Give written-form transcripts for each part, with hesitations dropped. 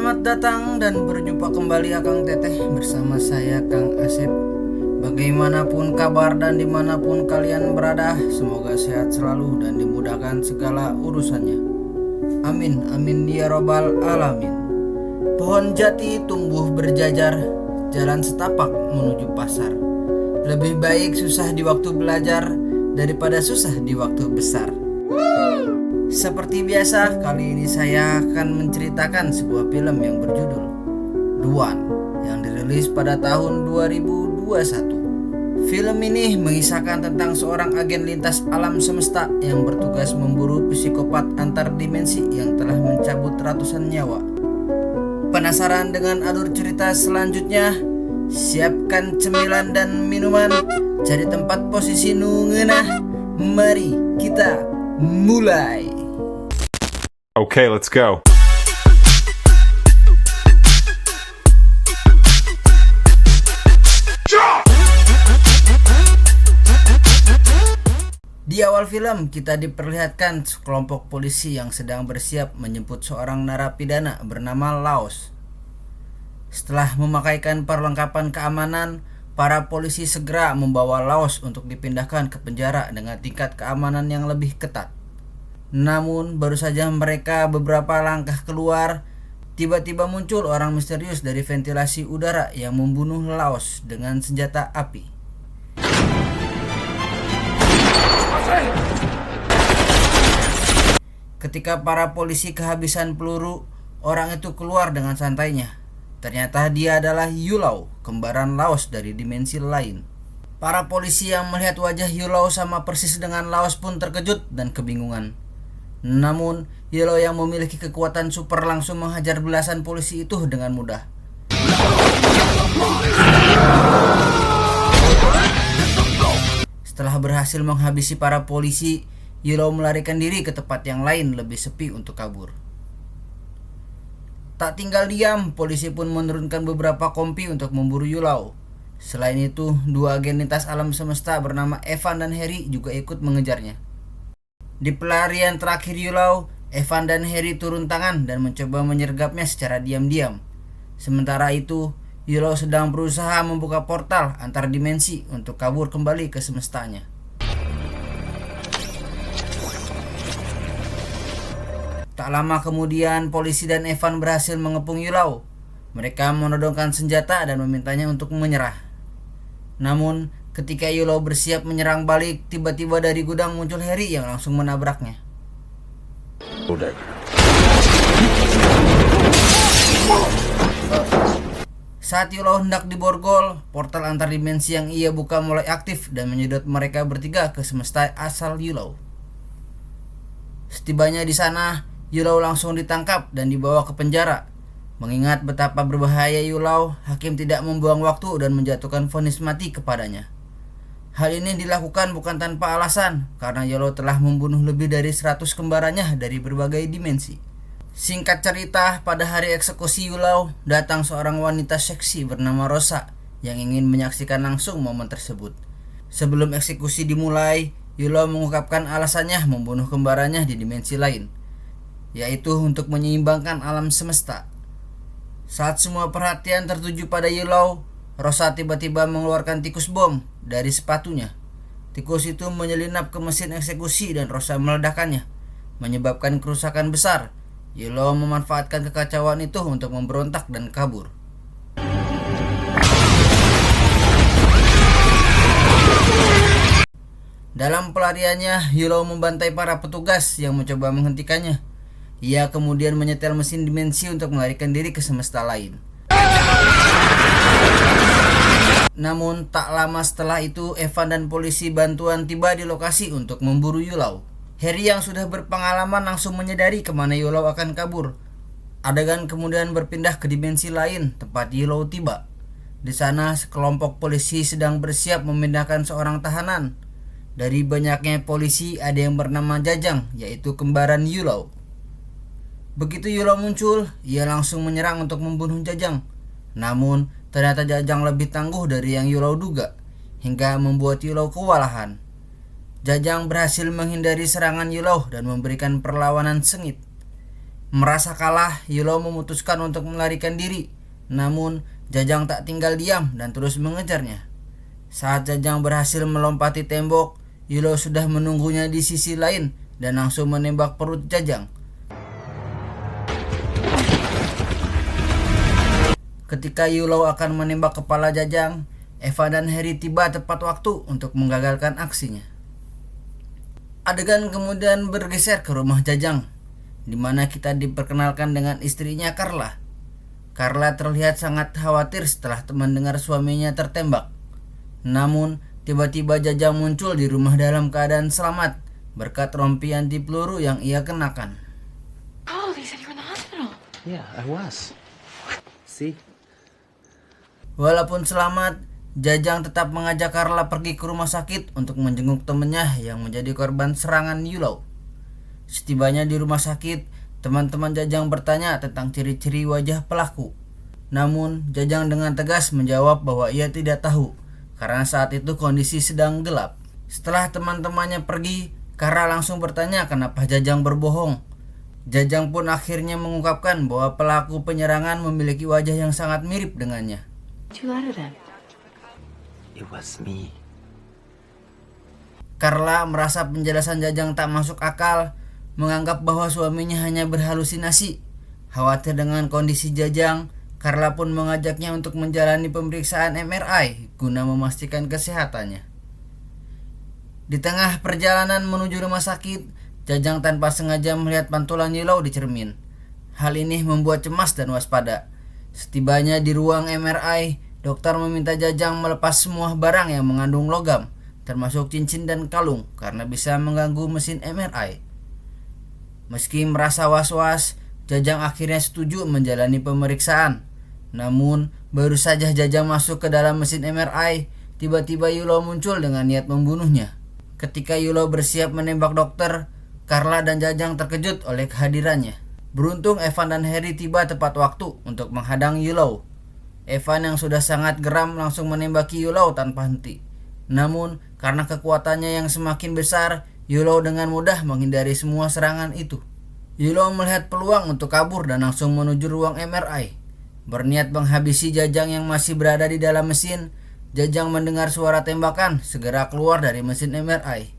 Selamat datang dan berjumpa kembali Akang Teteh bersama saya Kang Asep. Bagaimanapun kabar dan dimanapun kalian berada, semoga sehat selalu dan dimudahkan segala urusannya. Amin, amin ya robbal alamin. Pohon jati tumbuh berjajar, jalan setapak menuju pasar. Lebih baik susah di waktu belajar daripada susah di waktu besar. Seperti biasa, kali ini saya akan menceritakan sebuah film yang berjudul Duan yang dirilis pada tahun 2021. Film ini mengisahkan tentang seorang agen lintas alam semesta yang bertugas memburu psikopat antar dimensi yang telah mencabut ratusan nyawa. Penasaran dengan alur cerita selanjutnya? Siapkan cemilan dan minuman, cari tempat posisi nungenah. Mari kita mulai. Okay, let's go. Di awal film kita diperlihatkan sekelompok polisi yang sedang bersiap menjemput seorang narapidana bernama Laos. Setelah memakaikan perlengkapan keamanan, para polisi segera membawa Laos untuk dipindahkan ke penjara dengan tingkat keamanan yang lebih ketat. Namun baru saja mereka beberapa langkah keluar, tiba-tiba muncul orang misterius dari ventilasi udara yang membunuh Laos dengan senjata api. Ketika para polisi kehabisan peluru, orang itu keluar dengan santainya. Ternyata dia adalah Yulau, kembaran Laos dari dimensi lain. Para polisi yang melihat wajah Yulau sama persis dengan Laos pun terkejut dan kebingungan. Namun, Yulau yang memiliki kekuatan super langsung menghajar belasan polisi itu dengan mudah. Setelah berhasil menghabisi para polisi, Yulau melarikan diri ke tempat yang lain lebih sepi untuk kabur. Tak tinggal diam, polisi pun menurunkan beberapa kompi untuk memburu Yulau. Selain itu, dua agen lintas alam semesta bernama Evan dan Harry juga ikut mengejarnya. Di pelarian terakhir Yulau, Evan dan Harry turun tangan dan mencoba menyergapnya secara diam-diam. Sementara itu, Yulau sedang berusaha membuka portal antar dimensi untuk kabur kembali ke semestanya. Tak lama kemudian, polisi dan Evan berhasil mengepung Yulau. Mereka menodongkan senjata dan memintanya untuk menyerah. Namun, ketika Yulau bersiap menyerang balik, tiba-tiba dari gudang muncul Harry yang langsung menabraknya. Saat Yulau hendak diborgol, portal antar dimensi yang ia buka mulai aktif dan menyedot mereka bertiga ke semesta asal Yulau. Setibanya di sana, Yulau langsung ditangkap dan dibawa ke penjara. Mengingat betapa berbahaya Yulau, hakim tidak membuang waktu dan menjatuhkan vonis mati kepadanya. Hal ini dilakukan bukan tanpa alasan, karena Yulau telah membunuh lebih dari 100 kembarannya dari berbagai dimensi. Singkat cerita, pada hari eksekusi Yulau, datang seorang wanita seksi bernama Rosa yang ingin menyaksikan langsung momen tersebut. Sebelum eksekusi dimulai, Yulau mengungkapkan alasannya membunuh kembarannya di dimensi lain, yaitu untuk menyeimbangkan alam semesta. Saat semua perhatian tertuju pada Yulau, Rosa tiba-tiba mengeluarkan tikus bom dari sepatunya. Tikus itu menyelinap ke mesin eksekusi dan Rosa meledakkannya, menyebabkan kerusakan besar. Yulau memanfaatkan kekacauan itu untuk memberontak dan kabur. Dalam pelariannya, Yulau membantai para petugas yang mencoba menghentikannya. Ia kemudian menyetel mesin dimensi untuk melarikan diri ke semesta lain. Namun tak lama setelah itu, Evan dan polisi bantuan tiba di lokasi untuk memburu Yulau. Harry yang sudah berpengalaman langsung menyadari kemana Yulau akan kabur. Adegan kemudian berpindah ke dimensi lain tempat Yulau tiba. Di sana sekelompok polisi sedang bersiap memindahkan seorang tahanan. Dari banyaknya polisi ada yang bernama Jajang, yaitu kembaran Yulau. Begitu Yulau muncul, ia langsung menyerang untuk membunuh Jajang. Namun ternyata Jajang lebih tangguh dari yang Yulau duga, hingga membuat Yulau kewalahan. Jajang berhasil menghindari serangan Yulau dan memberikan perlawanan sengit. Merasa kalah, Yulo memutuskan untuk melarikan diri. Namun, Jajang tak tinggal diam dan terus mengejarnya. Saat Jajang berhasil melompati tembok, Yulo sudah menunggunya di sisi lain dan langsung menembak perut Jajang. Ketika Yulo akan menembak kepala Jajang, Evan dan Harry tiba tepat waktu untuk menggagalkan aksinya. Adegan kemudian bergeser ke rumah Jajang, di mana kita diperkenalkan dengan istrinya Carla. Carla terlihat sangat khawatir setelah mendengar suaminya tertembak. Namun, tiba-tiba Jajang muncul di rumah dalam keadaan selamat berkat rompi anti peluru yang ia kenakan. Oh, they said you were in the hospital. Yeah, I was. See? Walaupun selamat, Jajang tetap mengajak Carla pergi ke rumah sakit untuk menjenguk temannya yang menjadi korban serangan Yulo. Setibanya di rumah sakit, teman-teman Jajang bertanya tentang ciri-ciri wajah pelaku. Namun, Jajang dengan tegas menjawab bahwa ia tidak tahu, karena saat itu kondisi sedang gelap. Setelah teman-temannya pergi, Carla langsung bertanya kenapa Jajang berbohong. Jajang pun akhirnya mengungkapkan bahwa pelaku penyerangan memiliki wajah yang sangat mirip dengannya. You lied to them. It was me. Carla merasa penjelasan Jajang tak masuk akal, menganggap bahwa suaminya hanya berhalusinasi. Khawatir dengan kondisi Jajang, Carla pun mengajaknya untuk menjalani pemeriksaan MRI guna memastikan kesehatannya. Di tengah perjalanan menuju rumah sakit, Jajang tanpa sengaja melihat pantulan Yulo di cermin. Hal ini membuat cemas dan waspada. Setibanya di ruang MRI, dokter meminta Jajang melepas semua barang yang mengandung logam, termasuk cincin dan kalung, karena bisa mengganggu mesin MRI. Meski merasa was-was, Jajang akhirnya setuju menjalani pemeriksaan. Namun, baru saja Jajang masuk ke dalam mesin MRI, tiba-tiba Yulo muncul dengan niat membunuhnya. Ketika Yulo bersiap menembak dokter, Carla dan Jajang terkejut oleh kehadirannya. Beruntung Evan dan Harry tiba tepat waktu untuk menghadang Yulo. Evan yang sudah sangat geram langsung menembaki Yulo tanpa henti. Namun, karena kekuatannya yang semakin besar, Yulo dengan mudah menghindari semua serangan itu. Yulo melihat peluang untuk kabur dan langsung menuju ruang MRI. Berniat menghabisi Jajang yang masih berada di dalam mesin, Jajang mendengar suara tembakan segera keluar dari mesin MRI.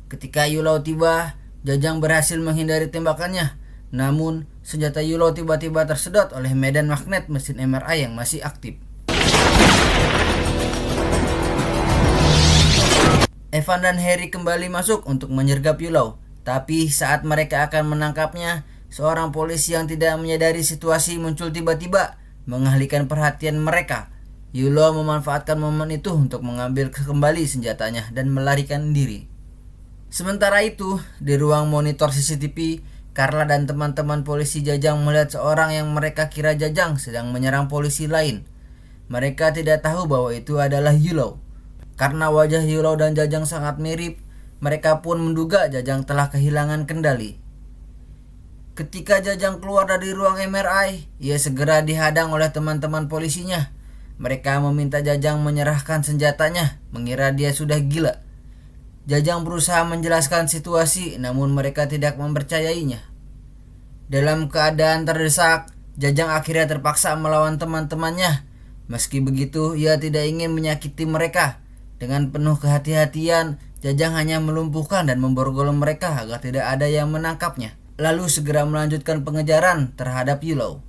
Ketika Yulo tiba, Jajang berhasil menghindari tembakannya. Namun, senjata Yulo tiba-tiba tersedot oleh medan magnet mesin MRI yang masih aktif. Evan dan Harry kembali masuk untuk menyergap Yulo. Tapi saat mereka akan menangkapnya, seorang polisi yang tidak menyadari situasi muncul tiba-tiba, mengalihkan perhatian mereka. Yulo memanfaatkan momen itu untuk mengambil kembali senjatanya dan melarikan diri. Sementara itu, di ruang monitor CCTV, Carla dan teman-teman polisi Jajang melihat seorang yang mereka kira Jajang sedang menyerang polisi lain. Mereka tidak tahu bahwa itu adalah Yulo. Karena wajah Yulo dan Jajang sangat mirip, mereka pun menduga Jajang telah kehilangan kendali. Ketika Jajang keluar dari ruang MRI, ia segera dihadang oleh teman-teman polisinya. Mereka meminta Jajang menyerahkan senjatanya, mengira dia sudah gila. Jajang berusaha menjelaskan situasi, namun mereka tidak mempercayainya. Dalam keadaan terdesak, Jajang akhirnya terpaksa melawan teman-temannya. Meski begitu, ia tidak ingin menyakiti mereka. Dengan penuh kehati-hatian, Jajang hanya melumpuhkan dan memborgol mereka agar tidak ada yang menangkapnya. Lalu segera melanjutkan pengejaran terhadap Yulo.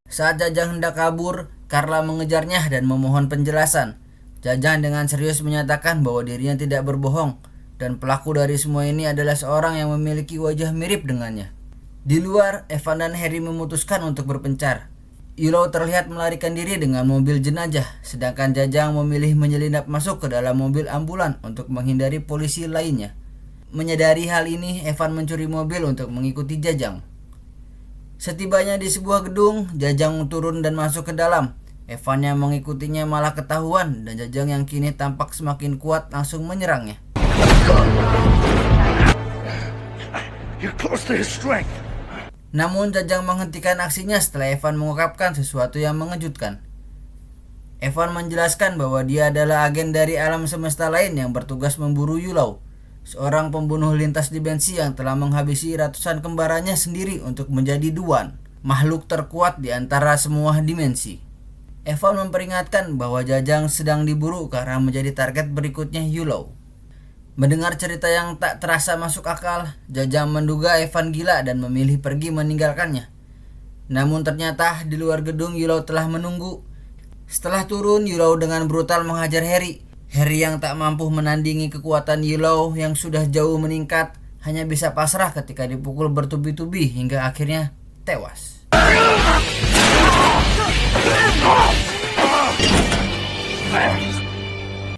Saat Jajang hendak kabur, Carla mengejarnya dan memohon penjelasan. Jajang dengan serius menyatakan bahwa dirinya tidak berbohong dan pelaku dari semua ini adalah seorang yang memiliki wajah mirip dengannya. Di luar, Evan dan Harry memutuskan untuk berpencar. Yulo terlihat melarikan diri dengan mobil jenazah, sedangkan Jajang memilih menyelinap masuk ke dalam mobil ambulan untuk menghindari polisi lainnya. Menyadari hal ini, Evan mencuri mobil untuk mengikuti Jajang. Setibanya di sebuah gedung, Jajang turun dan masuk ke dalam. Evan yang mengikutinya malah ketahuan dan Jajang yang kini tampak semakin kuat langsung menyerangnya. You're close to his strength. Namun Jajang menghentikan aksinya setelah Evan mengungkapkan sesuatu yang mengejutkan. Evan menjelaskan bahwa dia adalah agen dari alam semesta lain yang bertugas memburu Yulo. seorang pembunuh lintas dimensi yang telah menghabisi ratusan kembarannya sendiri untuk menjadi Duan, makhluk terkuat di antara semua dimensi. Evan memperingatkan bahwa Jajang sedang diburu karena menjadi target berikutnya Yulou. Mendengar cerita yang tak terasa masuk akal, Jajang menduga Evan gila dan memilih pergi meninggalkannya. Namun ternyata di luar gedung Yulou telah menunggu. Setelah turun, Yulou dengan brutal menghajar Harry. Harry yang tak mampu menandingi kekuatan Yulou yang sudah jauh meningkat, hanya bisa pasrah ketika dipukul bertubi-tubi hingga akhirnya tewas.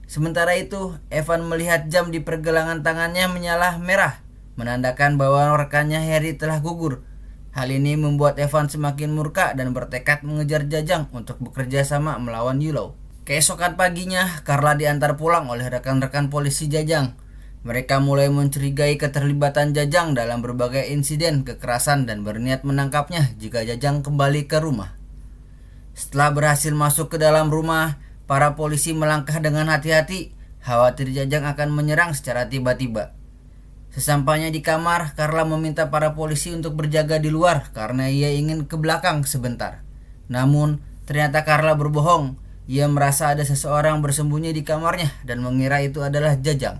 Sementara itu, Evan melihat jam di pergelangan tangannya menyala merah, menandakan bahwa rekannya Harry telah gugur. Hal ini membuat Evan semakin murka dan bertekad mengejar Jajang untuk bekerja sama melawan Yulou. Keesokan paginya, Carla diantar pulang oleh rekan-rekan polisi Jajang. Mereka mulai mencurigai keterlibatan Jajang dalam berbagai insiden kekerasan dan berniat menangkapnya jika Jajang kembali ke rumah. Setelah berhasil masuk ke dalam rumah, para polisi melangkah dengan hati-hati, khawatir Jajang akan menyerang secara tiba-tiba. Sesampainya di kamar, Carla meminta para polisi untuk berjaga di luar karena ia ingin ke belakang sebentar. Namun, ternyata Carla berbohong. Ia merasa ada seseorang bersembunyi di kamarnya dan mengira itu adalah Jajang.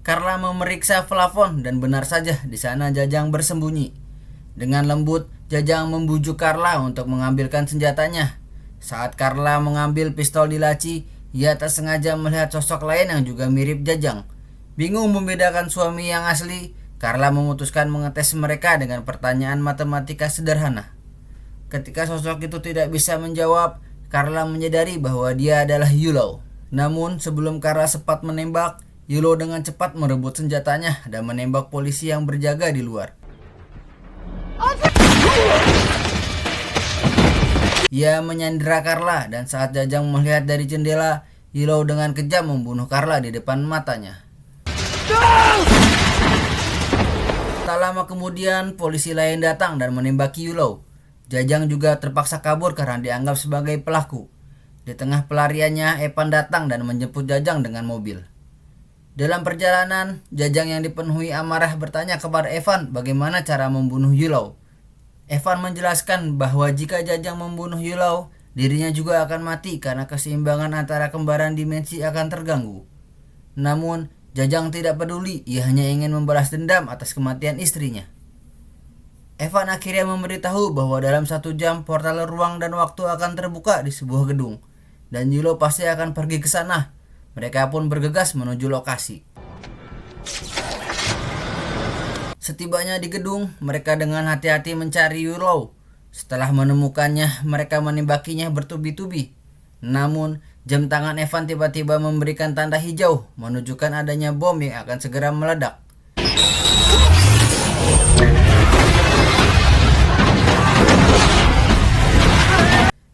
Carla memeriksa plafon dan benar saja di sana Jajang bersembunyi. Dengan lembut, Jajang membujuk Carla untuk mengambilkan senjatanya. Saat Carla mengambil pistol di laci, ia tak sengaja melihat sosok lain yang juga mirip Jajang. Bingung membedakan suami yang asli, Carla memutuskan mengetes mereka dengan pertanyaan matematika sederhana. Ketika sosok itu tidak bisa menjawab, Carla menyadari bahwa dia adalah Yulou. Namun sebelum Carla sempat menembak, Yulou dengan cepat merebut senjatanya dan menembak polisi yang berjaga di luar. Ia menyandera Carla dan saat Jajang melihat dari jendela, Yulou dengan kejam membunuh Carla di depan matanya. Tak lama kemudian, polisi lain datang dan menembaki Yulou. Jajang juga terpaksa kabur karena dianggap sebagai pelaku. Di tengah pelariannya, Evan datang dan menjemput Jajang dengan mobil. Dalam perjalanan, Jajang yang dipenuhi amarah bertanya kepada Evan bagaimana cara membunuh Yulou. Evan menjelaskan bahwa jika Jajang membunuh Yulou, dirinya juga akan mati karena keseimbangan antara kembaran dimensi akan terganggu. Namun, Jajang tidak peduli, ia hanya ingin membalas dendam atas kematian istrinya. Evan akhirnya memberitahu bahwa dalam 1 jam portal ruang dan waktu akan terbuka di sebuah gedung, dan Yulou pasti akan pergi ke sana. Mereka pun bergegas menuju lokasi. Setibanya di gedung, mereka dengan hati-hati mencari Yulou. Setelah menemukannya, mereka menembakinya bertubi-tubi. Namun, jam tangan Evan tiba-tiba memberikan tanda hijau, menunjukkan adanya bom yang akan segera meledak.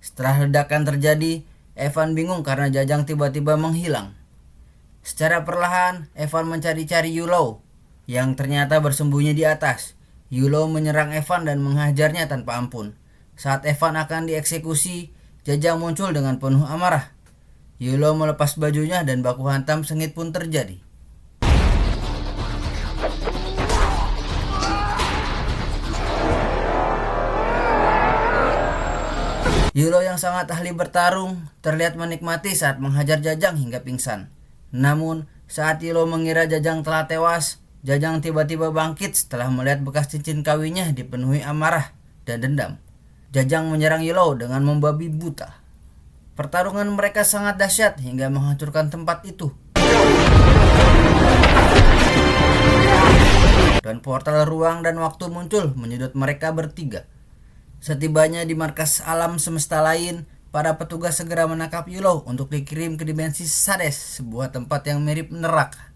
Setelah ledakan terjadi, Evan bingung karena Jajang tiba-tiba menghilang. Secara perlahan, Evan mencari-cari Yulou, yang ternyata bersembunyi di atas. Yulou menyerang Evan dan menghajarnya tanpa ampun. Saat Evan akan dieksekusi, Jajang muncul dengan penuh amarah. Yulou melepas bajunya dan baku hantam sengit pun terjadi. Yulou yang sangat ahli bertarung terlihat menikmati saat menghajar Jajang hingga pingsan. Namun, saat Yulou mengira Jajang telah tewas, Jajang tiba-tiba bangkit setelah melihat bekas cincin kawinnya dipenuhi amarah dan dendam. Jajang menyerang Yulou dengan membabi buta. Pertarungan mereka sangat dahsyat hingga menghancurkan tempat itu. Dan portal ruang dan waktu muncul menyedot mereka bertiga. Setibanya di markas alam semesta lain, para petugas segera menangkap Yulou untuk dikirim ke dimensi Sades, sebuah tempat yang mirip neraka.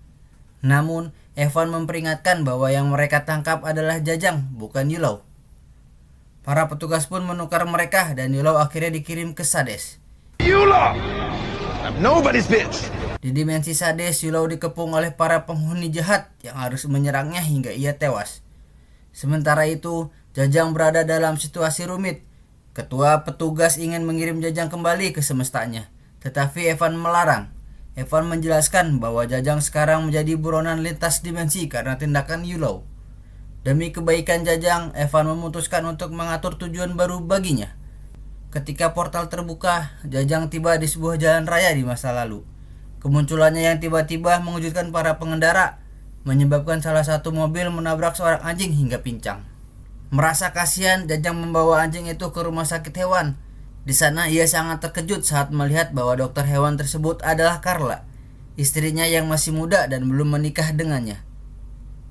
Namun, Evan memperingatkan bahwa yang mereka tangkap adalah Jajang, bukan Yulou. Para petugas pun menukar mereka dan Yulou akhirnya dikirim ke Sades. Yulou! I'm nobody's bitch! Di dimensi Sades, Yulou dikepung oleh para penghuni jahat yang harus menyerangnya hingga ia tewas. Sementara itu, Jajang berada dalam situasi rumit. Ketua petugas ingin mengirim Jajang kembali ke semestanya, tetapi Evan melarang. Evan menjelaskan bahwa Jajang sekarang menjadi buronan lintas dimensi karena tindakan Yulou. Demi kebaikan Jajang, Evan memutuskan untuk mengatur tujuan baru baginya. Ketika portal terbuka, Jajang tiba di sebuah jalan raya di masa lalu. Kemunculannya yang tiba-tiba mengejutkan para pengendara, menyebabkan salah satu mobil menabrak seorang anjing hingga pincang. Merasa kasihan, Jajang membawa anjing itu ke rumah sakit hewan. Di sana ia sangat terkejut saat melihat bahwa dokter hewan tersebut adalah Carla, istrinya yang masih muda dan belum menikah dengannya.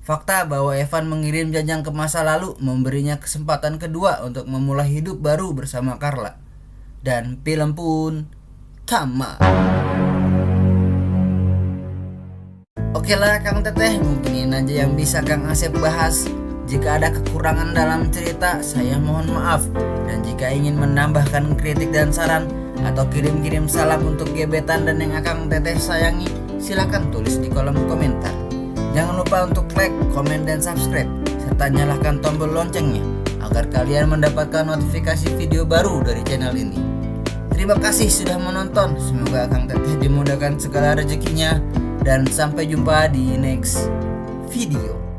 Fakta bahwa Evan mengirim Jajang ke masa lalu memberinya kesempatan kedua untuk memulai hidup baru bersama Carla. Dan film pun tamat. Oke lah Kang Teteh, mungkin ini aja yang bisa Kang Asep bahas. Jika ada kekurangan dalam cerita, saya mohon maaf. Dan jika ingin menambahkan kritik dan saran atau kirim-kirim salam untuk gebetan dan yang Kang Teteh sayangi, silakan tulis di kolom komentar. Jangan lupa untuk like, komen, dan subscribe, serta nyalakan tombol loncengnya agar kalian mendapatkan notifikasi video baru dari channel ini. Terima kasih sudah menonton, semoga Kang Teteh dimudahkan segala rezekinya, dan sampai jumpa di next video.